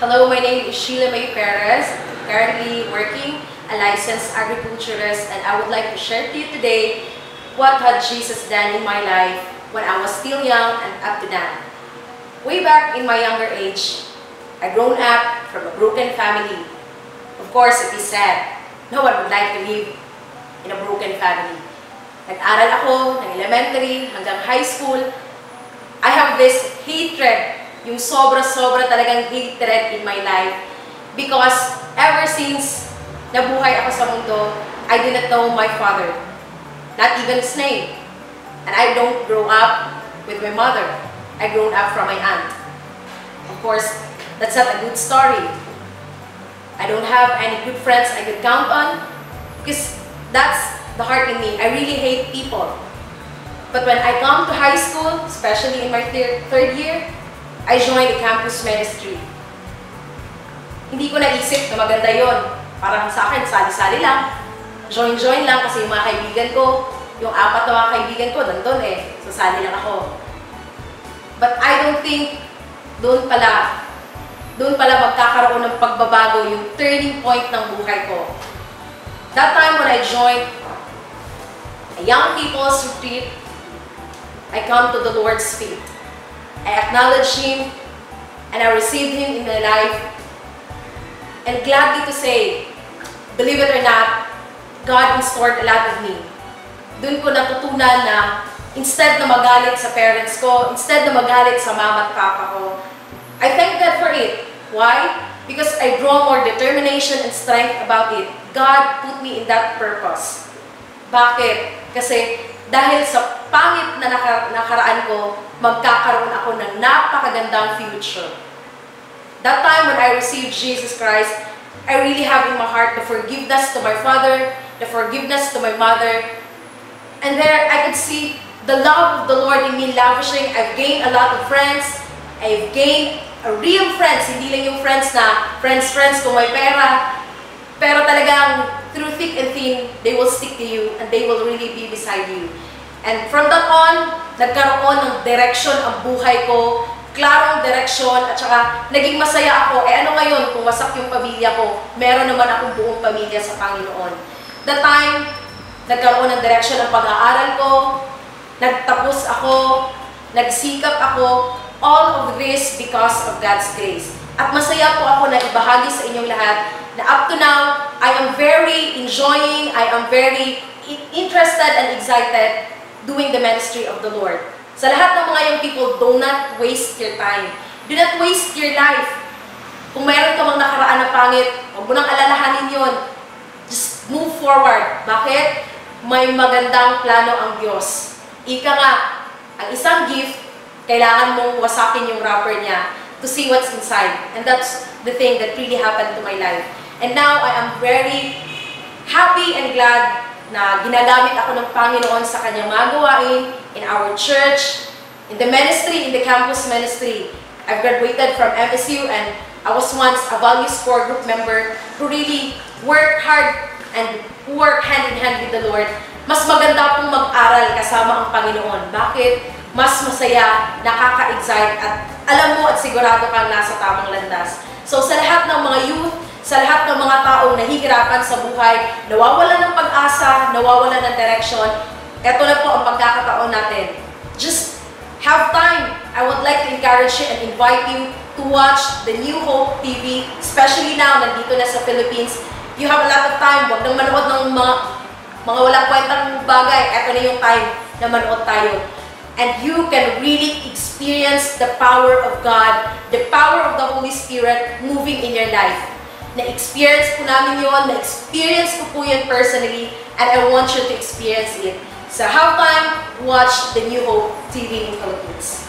Hello, my name is Sheila May Perez, currently working a licensed agriculturist, and I would like to share to you today what had Jesus done in my life when I was still young and up to now. Way back in my younger age, I grown up from a broken family. Of course, it is sad. No one would like to live in a broken family. Nag-aral ako ng elementary hanggang high school. I have this hatred, yung sobra-sobra talagang hatred in my life. Because ever since nabuhay ako sa mundo, I did not know my father. Not even his name. And I don't grow up with my mother. I grown up from my aunt. Of course, that's not a good story. I don't have any good friends I could count on. Because that's the heart in me. I really hate people. But when I come to high school, especially in my third year, I joined the campus ministry. Hindi ko naisip na maganda yon. Parang sa akin, sali-sali lang. Join-join lang kasi yung mga kaibigan ko, yung 4 na mga kaibigan ko, nandun eh. Sasali lang ako. But I don't think doon pala magkakaroon ng pagbabago yung turning point ng buhay ko. That time when I joined a young people's retreat, I come to the Lord's feet. I acknowledge Him and I received Him in my life. And gladly to say, believe it or not, God restored a lot of me. Doon ko natutunan na instead na magalit sa parents ko, instead na magalit sa mama at papa ko, I thank God for it. Why? Because I draw more determination and strength about it. God put me in that purpose. Bakit? Kasi dahil sa pangit na nakaraan ko, magkakaroon ako ng napakagandang future. That time when I received Jesus Christ, I really have in my heart the forgiveness to my father, the forgiveness to my mother. And there I could see the love of the Lord in me lavishing. I've gained a lot of friends. I've gained a real friends, hindi lang yung friends na friends kung may pera. Pero talagang through thick and thin, they will stick to you and they will really be beside you. And from that on, nagkaroon ng direction ang buhay ko, klarong direksyon, at saka naging masaya ako. Eh ano ngayon, kung wasak yung pamilya ko, meron naman akong buong pamilya sa Panginoon. That time, nagkaroon ng direksyon ang pag-aaral ko, nagtapos ako, nagsikap ako, all of this because of God's grace. At masaya po ako na ibahagi sa inyong lahat na up to now, I am very enjoying, I am very interested and excited doing the ministry of the Lord. Sa lahat ng mga young people, do not waste your time. Do not waste your life. Kung mayroon ka mang nakaraan na pangit, huwag mo nang alalahanin yun. Just move forward. Bakit? May magandang plano ang Diyos. Ika nga, ang isang gift, kailangan mong wasakin yung wrapper niya to see what's inside. And that's the thing that really happened to my life. And now, I am very happy and glad na ginagamit ako ng Panginoon sa kanyang magawain in our church, in the ministry, in the campus ministry. I've graduated from MSU and I was once a values core group member who really worked hard and work hand in hand with the Lord. Mas maganda pong mag-aral kasama ang Panginoon. Bakit? Mas masaya, nakaka-excite, at alam mo at sigurado kang nasa tamang landas. So sa lahat ng mga youth, sa lahat ng mga taong nahihirapan sa buhay, nawawalan ng pag-asa, nawawalan ng direction, eto na po ang pagkakataon natin. Just have time. I would like to encourage you and invite you to watch the New Hope TV, especially now, nandito na sa Philippines. You have a lot of time. Huwag nang manood ng mga walang kwentang bagay. Eto na yung time na manood tayo. And you can really experience the power of God, the power of the Holy Spirit moving in your life. Na-experience po namin yun, na-experience ko po yun personally, and I want you to experience it. So have time, watch the New Hope TV in Philippines.